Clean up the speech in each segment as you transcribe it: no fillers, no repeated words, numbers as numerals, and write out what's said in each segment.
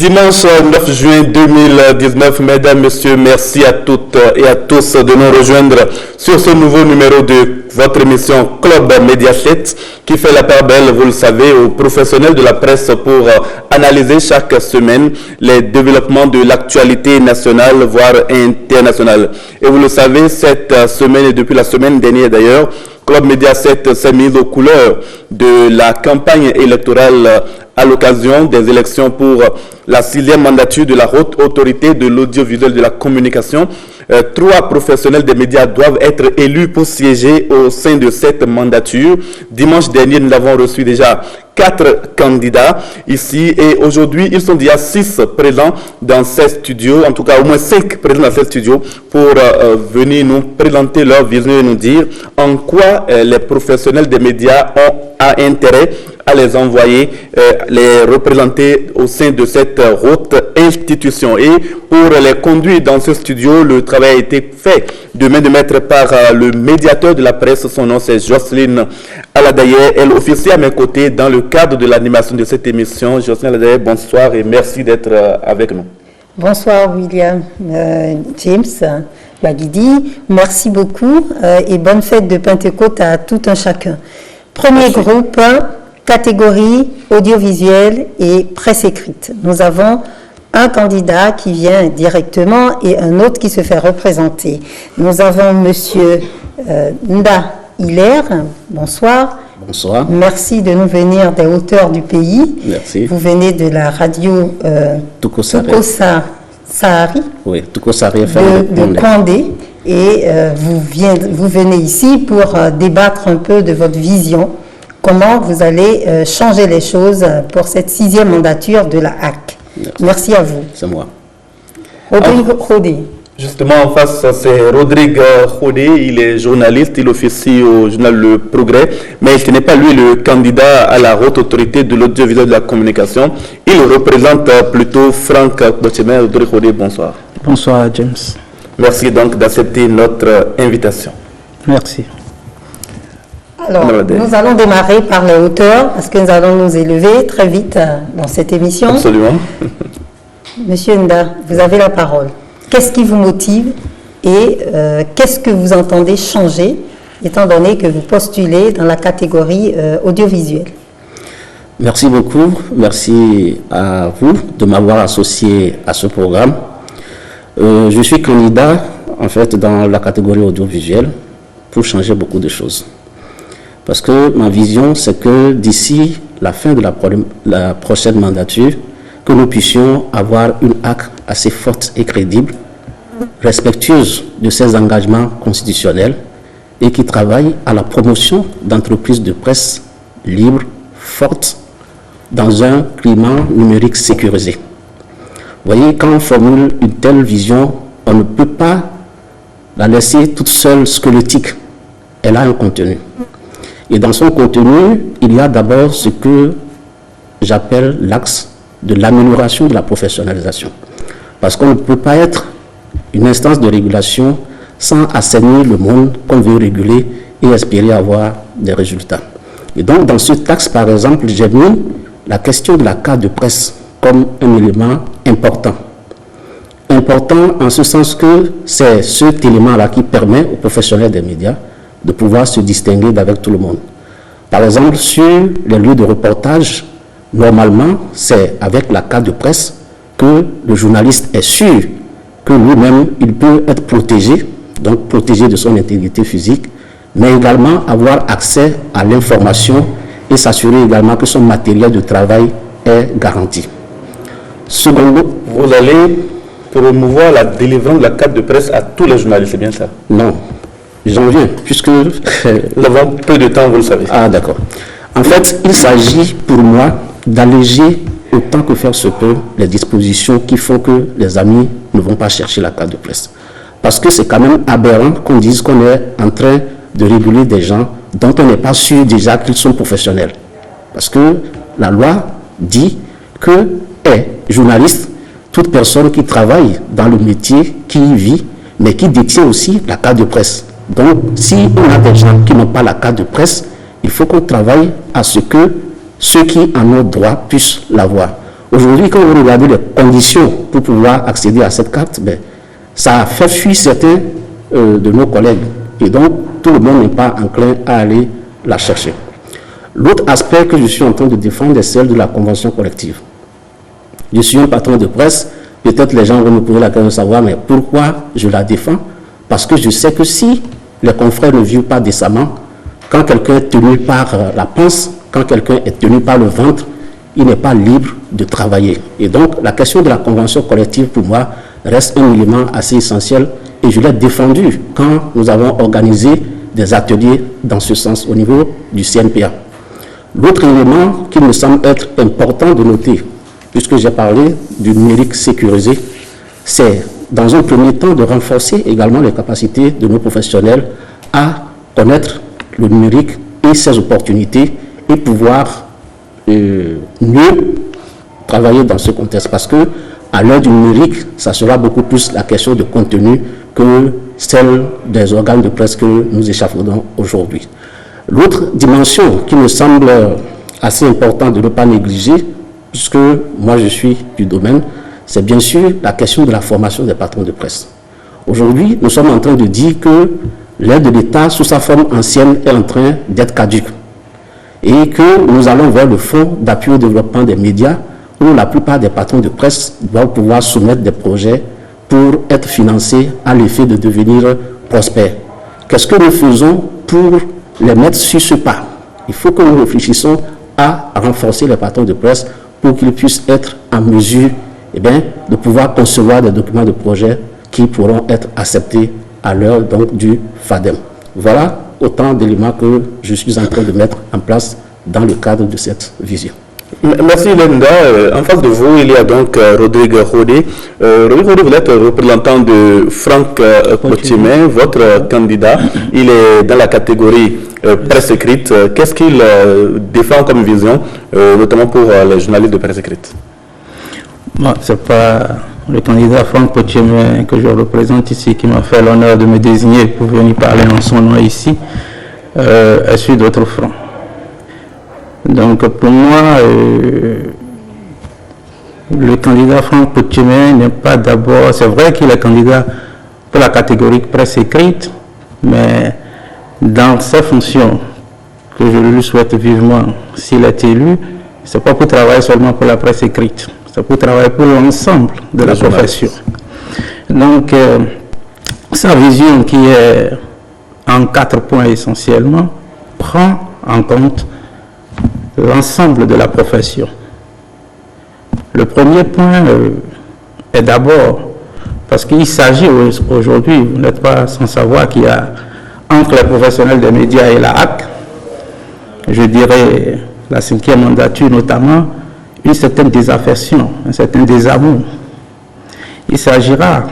Dimanche 9 juin 2019, mesdames, messieurs, merci à toutes et à tous de nous rejoindre sur ce nouveau numéro de votre émission Club Mediaset qui fait la part belle, vous le savez, aux professionnels de la presse pour analyser chaque semaine les développements de l'actualité nationale, voire internationale. Et vous le savez, cette semaine et depuis la semaine dernière d'ailleurs, Club Mediaset s'est mis aux couleurs de la campagne électorale à l'occasion des élections pour la 6e mandature de la haute autorité de l'audiovisuel de la communication. 3 professionnels des médias doivent être élus pour siéger au sein de cette mandature. Dimanche dernier, nous avons reçu déjà 4 candidats ici et aujourd'hui, ils sont déjà 6 présents dans ces studios, en tout cas au moins 5 présents dans ces studios pour venir nous présenter leur vision et nous dire en quoi les professionnels des médias ont intérêt à les envoyer, les représenter au sein de cette haute institution. Et pour les conduire dans ce studio, le travail a été fait de main de maître par le médiateur de la presse. Son nom c'est Jocelyne Aladaye. Elle officie à mes côtés dans le cadre de l'animation de cette émission. Jocelyne Aladaye, bonsoir et merci d'être avec nous. Bonsoir William, James, Bagidi. Merci beaucoup et bonne fête de Pentecôte à tout un chacun. Premier groupe, catégorie audiovisuelle et presse écrite. Nous avons un candidat qui vient directement et un autre qui se fait représenter. Nous avons monsieur Nda Hilaire. Bonsoir. Bonsoir. Merci de nous venir des hauteurs du pays. Merci. Vous venez de la radio Tukosari. Oui, Tukosari de Kondé. Et vous venez ici pour débattre un peu de votre vision, comment vous allez changer les choses pour cette 6e mandature de la HAC. Merci à vous. C'est moi. Rodrigue Rodé. Justement, en face, c'est Rodrigue Rodé. Il est journaliste, il officie au journal Le Progrès, mais ce n'est pas lui le candidat à la haute autorité de l'audiovisuel de la communication. Il représente plutôt Franck Bochemer. Rodrigue Rodé, bonsoir. Bonsoir, James. Merci donc d'accepter notre invitation. Merci. Alors, nous allons démarrer par les hauteurs parce que nous allons nous élever très vite dans cette émission. Absolument. Monsieur Nda, vous avez la parole. Qu'est-ce qui vous motive et qu'est-ce que vous entendez changer étant donné que vous postulez dans la catégorie audiovisuelle? Merci beaucoup. Merci à vous de m'avoir associé à ce programme. Je suis candidat, en fait, dans la catégorie audiovisuelle pour changer beaucoup de choses. Parce que ma vision, c'est que d'ici la fin de la prochaine mandature, que nous puissions avoir une HAC assez forte et crédible, respectueuse de ses engagements constitutionnels et qui travaille à la promotion d'entreprises de presse libres, fortes, dans un climat numérique sécurisé. Vous voyez, quand on formule une telle vision, on ne peut pas la laisser toute seule squelettique. Elle a un contenu. Et dans son contenu, il y a d'abord ce que j'appelle l'axe de l'amélioration de la professionnalisation. Parce qu'on ne peut pas être une instance de régulation sans assainir le monde qu'on veut réguler et espérer avoir des résultats. Et donc, dans ce axe, par exemple, j'ai mis la question de la carte de presse comme un élément important. Important en ce sens que c'est cet élément-là qui permet aux professionnels des médias de pouvoir se distinguer d'avec tout le monde. Par exemple, sur les lieux de reportage, normalement, c'est avec la carte de presse que le journaliste est sûr que lui-même, il peut être protégé, donc protégé de son intégrité physique, mais également avoir accès à l'information et s'assurer également que son matériel de travail est garanti. Secondo, vous allez promouvoir la délivrance de la carte de presse à tous les journalistes, c'est bien ça? Non, j'en viens, puisque nous avons peu de temps, vous le savez. Ah, d'accord. En fait, il s'agit pour moi d'alléger autant que faire se peut les dispositions qui font que les amis ne vont pas chercher la carte de presse. Parce que c'est quand même aberrant qu'on dise qu'on est en train de réguler des gens dont on n'est pas sûr déjà qu'ils sont professionnels. Parce que la loi dit que journaliste, toute personne qui travaille dans le métier, qui y vit, mais qui détient aussi la carte de presse. Donc, si on a des gens qui n'ont pas la carte de presse, il faut qu'on travaille à ce que ceux qui en ont droit puissent l'avoir. Aujourd'hui, quand vous regardez les conditions pour pouvoir accéder à cette carte, ben, ça a fait fuir certains de nos collègues. Et donc, tout le monde n'est pas enclin à aller la chercher. L'autre aspect que je suis en train de défendre est celle de la convention collective. Je suis un patron de presse. Peut-être les gens vont me poser la question de savoir, mais pourquoi je la défends? Parce que je sais que si les confrères ne vivent pas décemment, quand quelqu'un est tenu par la panse, quand quelqu'un est tenu par le ventre, il n'est pas libre de travailler. Et donc, la question de la convention collective, pour moi, reste un élément assez essentiel. Et je l'ai défendu quand nous avons organisé des ateliers dans ce sens au niveau du CNPA. L'autre élément qui me semble être important de noter, puisque j'ai parlé du numérique sécurisé, c'est dans un premier temps de renforcer également les capacités de nos professionnels à connaître le numérique et ses opportunités et pouvoir mieux travailler dans ce contexte. Parce que à l'heure du numérique, ça sera beaucoup plus la question de contenu que celle des organes de presse que nous échafaudons aujourd'hui. L'autre dimension qui me semble assez importante de ne pas négliger, puisque moi je suis du domaine, c'est bien sûr la question de la formation des patrons de presse. Aujourd'hui, nous sommes en train de dire que l'aide de l'État, sous sa forme ancienne, est en train d'être caduque. Et que nous allons vers le fonds d'appui au développement des médias, où la plupart des patrons de presse doivent pouvoir soumettre des projets pour être financés à l'effet de devenir prospères. Qu'est-ce que nous faisons pour les mettre sur ce pas? Il faut que nous réfléchissions à renforcer les patrons de presse pour qu'ils puissent être en mesure de pouvoir concevoir des documents de projet qui pourront être acceptés à l'heure donc du FADEM. Voilà autant d'éléments que je suis en train de mettre en place dans le cadre de cette vision. Merci Linda. En face de vous, il y a donc Rodrigue Rodé. Rodrigue, vous êtes représentant de Franck Potimer, votre candidat. Il est dans la catégorie presse écrite. Qu'est-ce qu'il défend comme vision, notamment pour les journalistes de presse écrite? Bon, ce n'est pas le candidat Franck Potimer que je représente ici qui m'a fait l'honneur de me désigner pour venir parler en son nom ici. Je suis d'autres fronts. Donc pour moi, le candidat Franck Potimer n'est pas d'abord, c'est vrai qu'il est candidat pour la catégorie presse écrite, mais dans ses fonctions, que je lui souhaite vivement s'il est élu, ce n'est pas pour travailler seulement pour la presse écrite, c'est pour travailler pour l'ensemble de la profession. Donc sa vision qui est en 4 points essentiellement, prend en compte l'ensemble de la profession. Le premier point est d'abord, parce qu'il s'agit aujourd'hui, vous n'êtes pas sans savoir qu'il y a entre les professionnels des médias et la HAC, je dirais la 5e mandature notamment, une certaine désaffection, un certain désamour. Il s'agira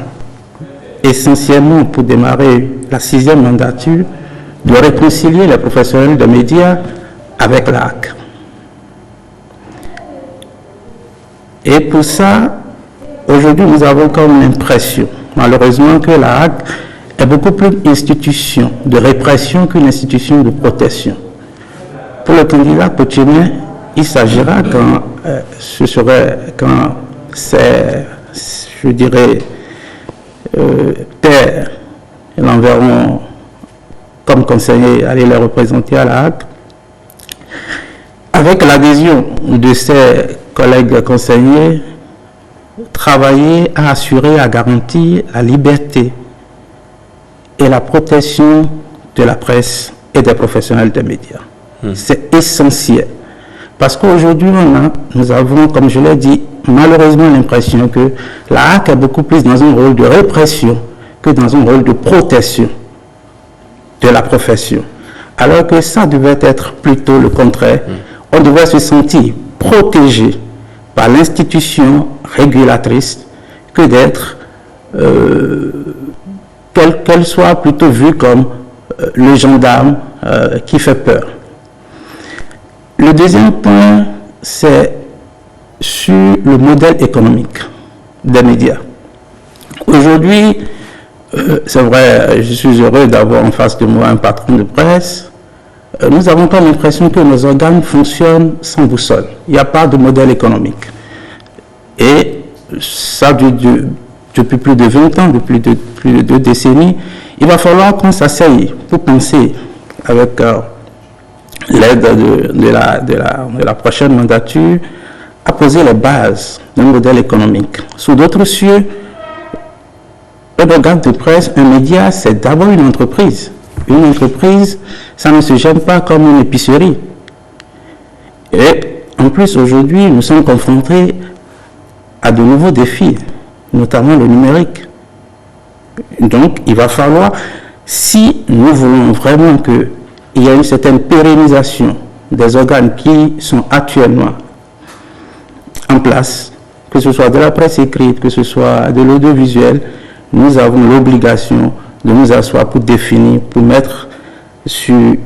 essentiellement pour démarrer la 6e mandature de réconcilier les professionnels des médias avec la HAC. Et pour ça, aujourd'hui, nous avons comme l'impression, malheureusement, que la HAC est beaucoup plus une institution de répression qu'une institution de protection. Pour le candidat Potimer, il s'agira quand c'est, je dirais, terre, et l'enverront comme conseiller aller les représenter à la HAC, avec l'adhésion de ses collègues conseillers, travailler à assurer, à garantir la liberté et la protection de la presse et des professionnels des médias. C'est essentiel. Parce qu'aujourd'hui, nous avons, comme je l'ai dit, malheureusement l'impression que la HAC est beaucoup plus dans un rôle de répression que dans un rôle de protection de la profession. Alors que ça devait être plutôt le contraire. On devrait se sentir protégé par l'institution régulatrice que d'être, qu'elle soit plutôt vue comme le gendarme qui fait peur. Le deuxième point, c'est sur le modèle économique des médias. Aujourd'hui, c'est vrai, je suis heureux d'avoir en face de moi un patron de presse. Nous avons pas l'impression que nos organes fonctionnent sans boussole. Il n'y a pas de modèle économique. Et ça, depuis plus de 20 ans, depuis plus de 2 décennies, il va falloir qu'on s'asseye pour penser avec l'aide de la prochaine mandature à poser les bases d'un modèle économique. Sous d'autres cieux, un organe de presse, un média, c'est d'abord une entreprise. Une entreprise, ça ne se gère pas comme une épicerie. Et en plus, aujourd'hui, nous sommes confrontés à de nouveaux défis, notamment le numérique. Donc, il va falloir, si nous voulons vraiment qu'il y ait une certaine pérennisation des organes qui sont actuellement en place, que ce soit de la presse écrite, que ce soit de l'audiovisuel, nous avons l'obligation de nous asseoir pour définir, pour mettre sur,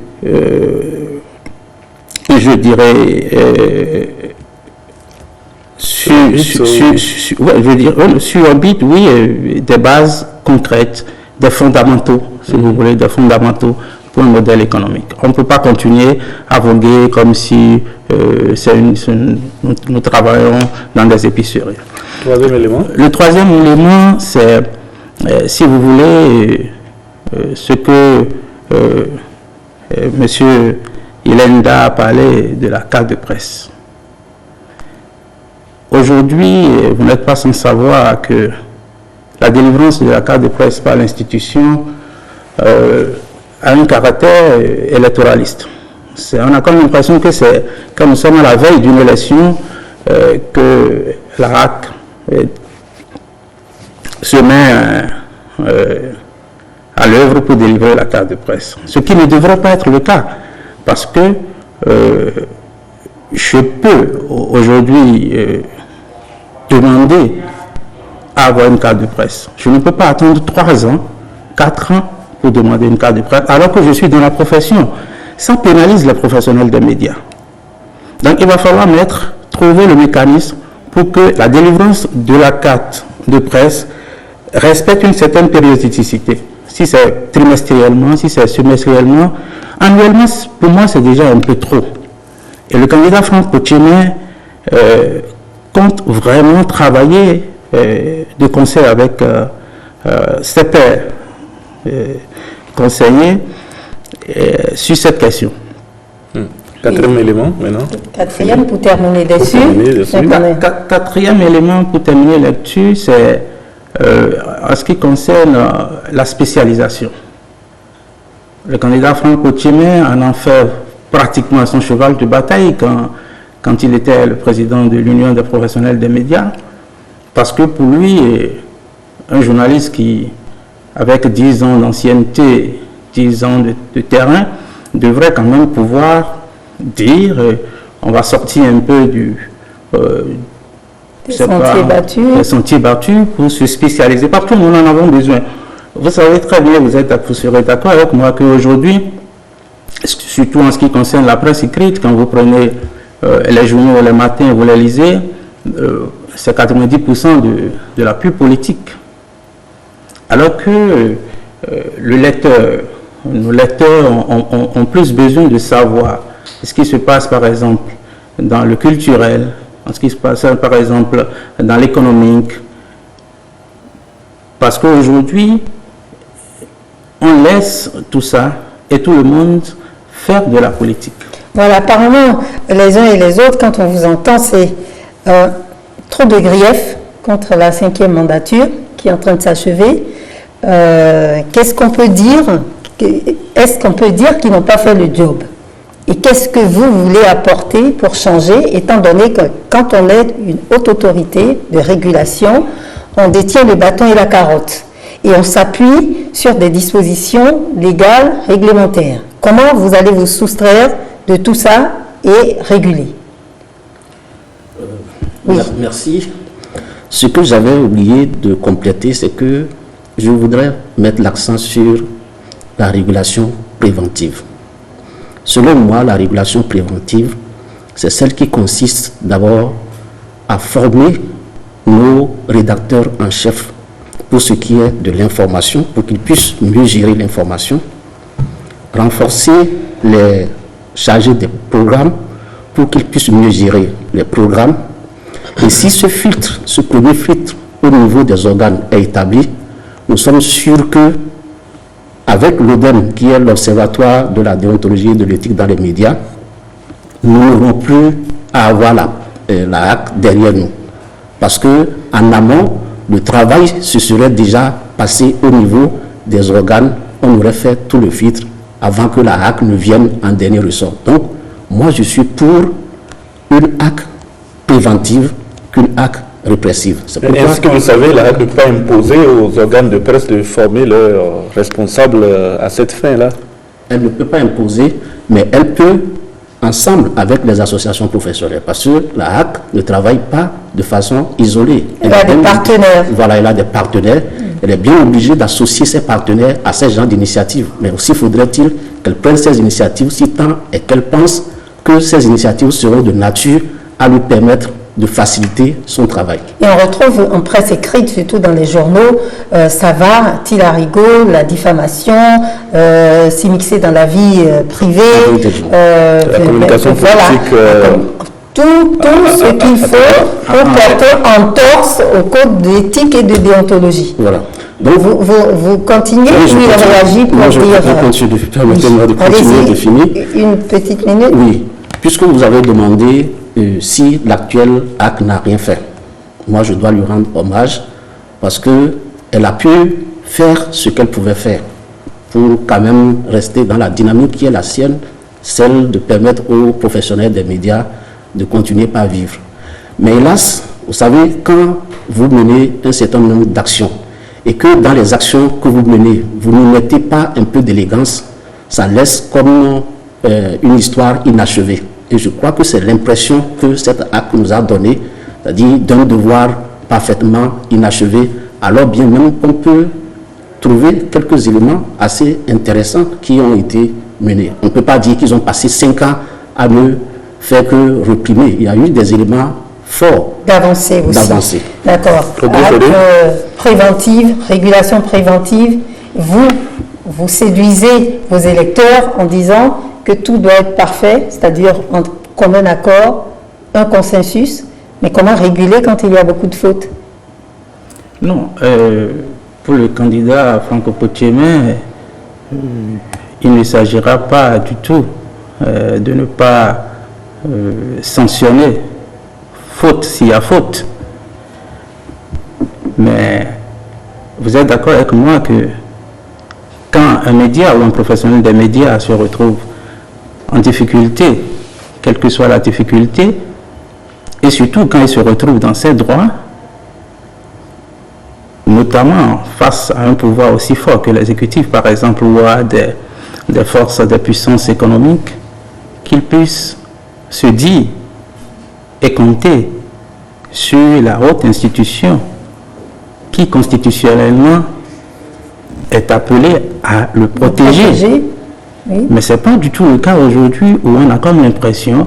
je dirais, sur orbite, oui, des bases concrètes, des fondamentaux, si vous voulez, des fondamentaux pour un modèle économique. On ne peut pas continuer à voguer comme si nous travaillons dans des épiceries. Troisième élément. Le troisième élément, c'est, si vous voulez, ce que M. Ilenda a parlé de la carte de presse. Aujourd'hui, vous n'êtes pas sans savoir que la délivrance de la carte de presse par l'institution a un caractère électoraliste. On a comme l'impression que c'est quand nous sommes à la veille d'une élection que la RAC se met à l'œuvre pour délivrer la carte de presse. Ce qui ne devrait pas être le cas, parce que je peux aujourd'hui demander à avoir une carte de presse. Je ne peux pas attendre 3 ans, 4 ans pour demander une carte de presse, alors que je suis dans la profession. Ça pénalise les professionnels des médias. Donc il va falloir trouver le mécanisme pour que la délivrance de la carte de presse respecte une certaine périodicité. Si c'est trimestriellement, si c'est semestriellement, annuellement, pour moi, c'est déjà un peu trop. Et le candidat Franck Pochémé compte vraiment travailler de concert avec ses pairs conseillers sur cette question. Quatrième élément, maintenant. Quatrième, pour terminer dessus. Quatrième élément, pour terminer là-dessus, c'est en ce qui concerne la spécialisation. Le candidat Franck Pochémé en a fait pratiquement son cheval de bataille quand il était le président de l'Union des professionnels des médias, parce que pour lui, un journaliste qui, avec 10 ans d'ancienneté, 10 ans de terrain, devrait quand même pouvoir dire on va sortir un peu des sentiers battus pour se spécialiser, parce que nous en avons besoin. Vous savez très bien, vous serez d'accord avec moi qu'aujourd'hui, surtout en ce qui concerne la presse écrite, quand vous prenez les journaux les matins, vous les lisez, c'est 90% de la pure politique. Alors que nos lecteurs ont plus besoin de savoir ce qui se passe, par exemple, dans le culturel, ce qui se passe, par exemple, dans l'économique. Parce qu'aujourd'hui, on laisse tout ça et tout le monde faire de la politique. Voilà, apparemment, les uns et les autres, quand on vous entend, c'est trop de griefs contre la 5e mandature qui est en train de s'achever. Qu'est-ce qu'on peut dire? Est-ce qu'on peut dire qu'ils n'ont pas fait le job? Et qu'est-ce que vous voulez apporter pour changer, étant donné que quand on est une haute autorité de régulation, on détient le bâton et la carotte. Et on s'appuie sur des dispositions légales, réglementaires. Comment vous allez vous soustraire de tout ça et réguler? Oui. Merci. Ce que j'avais oublié de compléter, c'est que je voudrais mettre l'accent sur la régulation préventive. Selon moi, la régulation préventive, c'est celle qui consiste d'abord à former nos rédacteurs en chef pour ce qui est de l'information, pour qu'ils puissent mieux gérer l'information, renforcer les chargés des programmes pour qu'ils puissent mieux gérer les programmes, Et si ce filtre, ce premier filtre au niveau des organes est établi, nous sommes sûrs que, avec l'ODEM, qui est l'Observatoire de la déontologie et de l'éthique dans les médias, nous n'aurons plus à avoir la HAC derrière nous. Parce qu'en amont, le travail se serait déjà passé au niveau des organes. On aurait fait tout le filtre avant que la HAC ne vienne en dernier ressort. Donc, moi, je suis pour une HAC préventive qu'une HAC répressive. Est-ce que vous savez, la HAC ne peut pas imposer aux organes de presse de former leurs responsables à cette fin-là? Elle ne peut pas imposer, mais elle peut, ensemble avec les associations professionnelles, parce que la HAC ne travaille pas de façon isolée. Elle a des partenaires. Voilà, elle a des partenaires. Elle est bien obligée d'associer ses partenaires à ces genres d'initiatives. Mais aussi faudrait-il qu'elle prenne ces initiatives si tant et qu'elle pense que ces initiatives seront de nature à lui permettre de faciliter son travail. Et on retrouve en presse écrite, surtout dans les journaux, ça va, Tillarigot, la diffamation, s'immiscer dans la vie privée, la communication politique. Tout ce qu'il faut pour porter en torse au code d'éthique et de déontologie. Voilà. Donc vous continuez, oui, il réagit pour dire... Permettez-moi de continuer de finir. Une petite minute. Oui, puisque vous avez demandé si l'actuelle HAC n'a rien fait. Moi, je dois lui rendre hommage parce qu'elle a pu faire ce qu'elle pouvait faire pour quand même rester dans la dynamique qui est la sienne, celle de permettre aux professionnels des médias de continuer par vivre. Mais hélas, vous savez, quand vous menez un certain nombre d'actions et que dans les actions que vous menez, vous ne mettez pas un peu d'élégance, ça laisse comme une histoire inachevée. Et je crois que c'est l'impression que cet acte nous a donné, c'est-à-dire d'un devoir parfaitement inachevé, alors bien même qu'on peut trouver quelques éléments assez intéressants qui ont été menés. On ne peut pas dire qu'ils ont passé 5 ans à ne faire que réprimer. Il y a eu des éléments forts. D'avancer aussi. D'accord. Préventive, régulation préventive. Vous séduisez vos électeurs en disant que tout doit être parfait, c'est-à-dire en commun accord, un consensus. Mais comment réguler quand il y a beaucoup de fautes? Non. Pour le candidat Franco Pottiémé, il ne s'agira pas du tout de ne pas sanctionner faute s'il y a faute. Mais vous êtes d'accord avec moi que quand un média ou un professionnel des médias se retrouve en difficulté, quelle que soit la difficulté, et surtout quand il se retrouve dans ses droits, notamment face à un pouvoir aussi fort que l'exécutif, par exemple, ou à des forces, des puissances économiques, qu'il puisse se dire et compter sur la haute institution qui constitutionnellement est appelée à le protéger. Oui. Mais ce n'est pas du tout le cas aujourd'hui où on a comme l'impression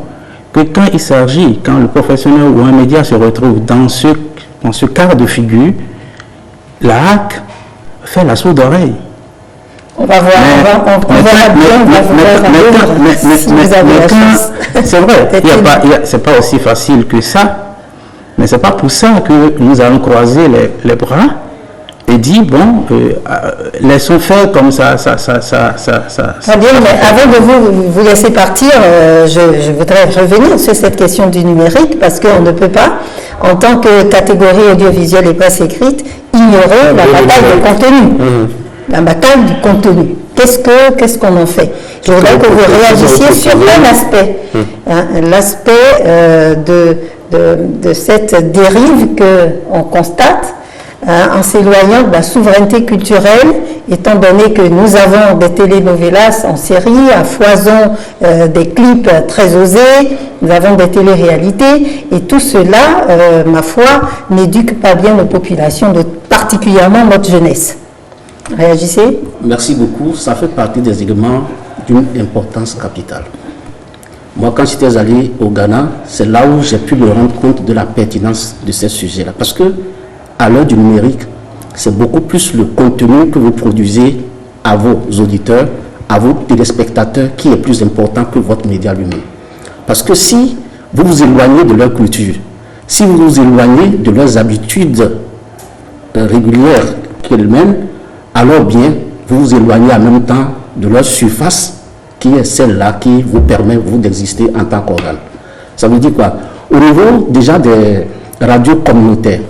que quand il s'agit, quand le professionnel ou un média se retrouve dans ce cas de figure, la HAC fait la sourde oreille. On va voir, on verra bien, si vous avez la chance. C'est vrai, c'est pas aussi facile que ça, mais c'est pas pour ça que nous allons croiser les bras et dire, bon, laissons faire comme ça. Très bien, mais avant de vous laisser partir, je voudrais revenir sur cette question du numérique, parce qu'on ne peut pas, en tant que catégorie audiovisuelle et presse écrite, ignorer la bataille de contenu. La bataille du contenu. Qu'est-ce qu'on en fait? Je voudrais que vous réagissiez sur un aspect. L'aspect de cette dérive qu'on constate en s'éloignant de la souveraineté culturelle, étant donné que nous avons des telenovelas en série, à foison des clips très osés, nous avons des téléréalités, et tout cela, ma foi, n'éduque pas bien nos populations, particulièrement notre jeunesse. Réagissez. Merci beaucoup. Ça fait partie des éléments d'une importance capitale. Moi, quand j'étais allé au Ghana, c'est là où j'ai pu me rendre compte de la pertinence de ces sujets-là. Parce que, à l'heure du numérique, c'est beaucoup plus le contenu que vous produisez à vos auditeurs, à vos téléspectateurs, qui est plus important que votre média lui-même. Parce que si vous vous éloignez de leur culture, si vous vous éloignez de leurs habitudes régulières qu'elles mènent, alors bien, vous vous éloignez en même temps de leur surface qui est celle-là qui vous permet, vous, d'exister en tant qu'organe. Ça veut dire quoi? Au niveau déjà des radios communautaires,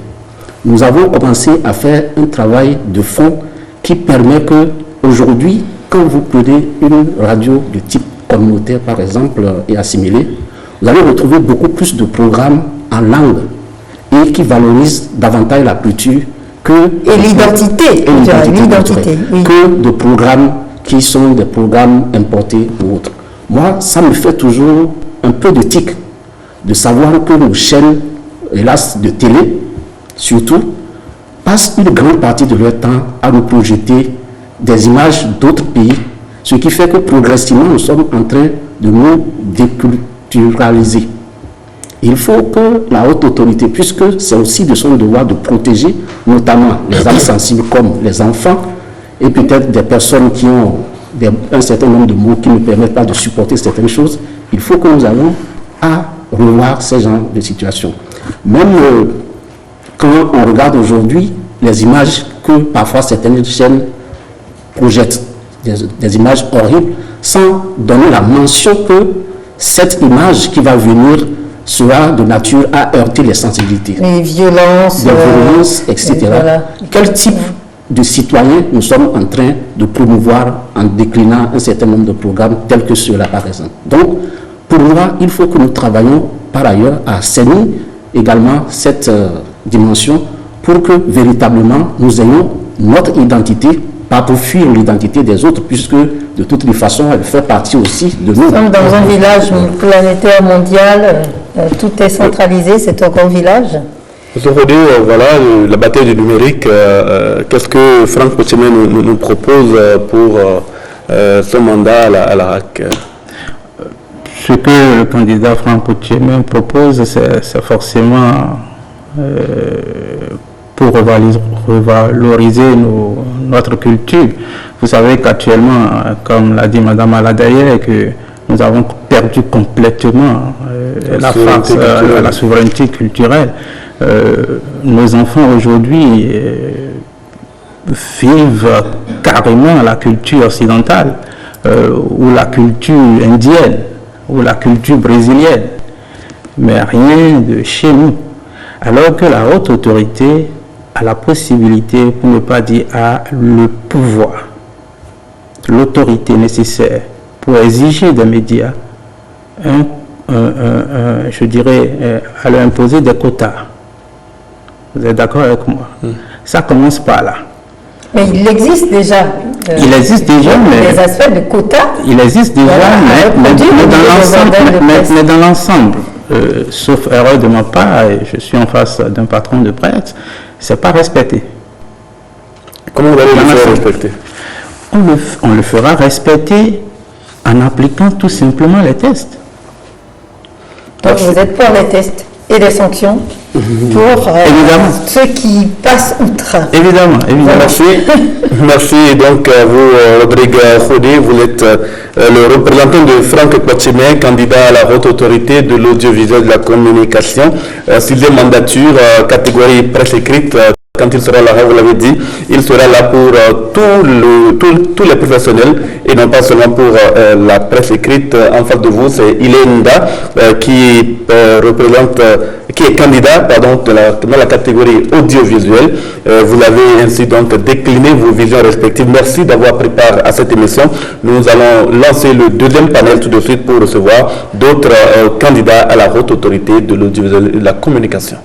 nous avons commencé à faire un travail de fond qui permet que, aujourd'hui, quand vous prenez une radio de type communautaire, par exemple, et assimilée, vous allez retrouver beaucoup plus de programmes en langue et qui valorisent davantage la culture et l'identité, oui, que de programmes qui sont des programmes importés ou autres. Moi, ça me fait toujours un peu de tic de savoir que nos chaînes, hélas, de télé, surtout, passent une grande partie de leur temps à nous projeter des images d'autres pays, ce qui fait que progressivement, nous sommes en train de nous déculturaliser. Il faut que la haute autorité, puisque c'est aussi de son devoir de protéger notamment les âmes sensibles comme les enfants et peut-être des personnes qui ont un certain nombre de mots qui ne permettent pas de supporter certaines choses, il faut que nous ayons à revoir ces genres de situations. Même quand on regarde aujourd'hui les images que parfois certaines chaînes projettent, des images horribles, sans donner la mention que cette image qui va venir sera de nature à heurter les sensibilités. Les violences. Les violences, etc. Voilà. Quel type de citoyens nous sommes en train de promouvoir en déclinant un certain nombre de programmes tels que ceux-là, par exemple. Donc, pour moi, il faut que nous travaillions par ailleurs à assainir également cette dimension pour que véritablement nous ayons notre identité, pas pour fuir l'identité des autres, puisque de toutes les façons, elle fait partie aussi de nous. Nous sommes dans un village planétaire mondial, tout est centralisé, c'est un grand village. Aujourd'hui, voilà, la bataille du numérique, qu'est-ce que Franck Potiemé nous propose pour ce mandat à la RAC? Ce que le candidat Franck Potiemé propose, c'est forcément pour revaloriser notre culture. Vous savez qu'actuellement, comme l'a dit Mme Aladaye, que nous avons perdu complètement la souveraineté culturelle. Nos enfants aujourd'hui vivent carrément la culture occidentale, ou la culture indienne, ou la culture brésilienne, mais rien de chez nous. Alors que la haute autorité a la possibilité, pour ne pas dire a le pouvoir, l'autorité nécessaire pour exiger des médias, je dirais, à leur imposer des quotas. Vous êtes d'accord avec moi? Ça commence par là. Mais il existe déjà. Il existe déjà, mais... Des aspects de quotas. Il existe déjà, mais dans l'ensemble, sauf erreur de ma part, et je suis en face d'un patron de presse, c'est pas respecté. Comment vous allez le faire respecter? On le fera respecter en appliquant tout simplement les tests. Donc vous êtes pour les tests et les sanctions pour ceux qui passent outre. Évidemment. Merci donc à vous, Rodrigue Khodé. Vous êtes le représentant de Franck Potiemé, candidat à la haute autorité de l'audiovisuel de la communication, 6e mandature, catégorie presse écrite. Quand il sera là, vous l'avez dit, il sera là pour tous les professionnels et non pas seulement pour la presse écrite. En face de vous, c'est Ilenda qui est candidat dans la catégorie audiovisuelle. Vous avez ainsi donc décliné vos visions respectives. Merci d'avoir pris part à cette émission. Nous allons lancer le deuxième panel tout de suite pour recevoir d'autres candidats à la haute autorité de l'audiovisuel et de la communication.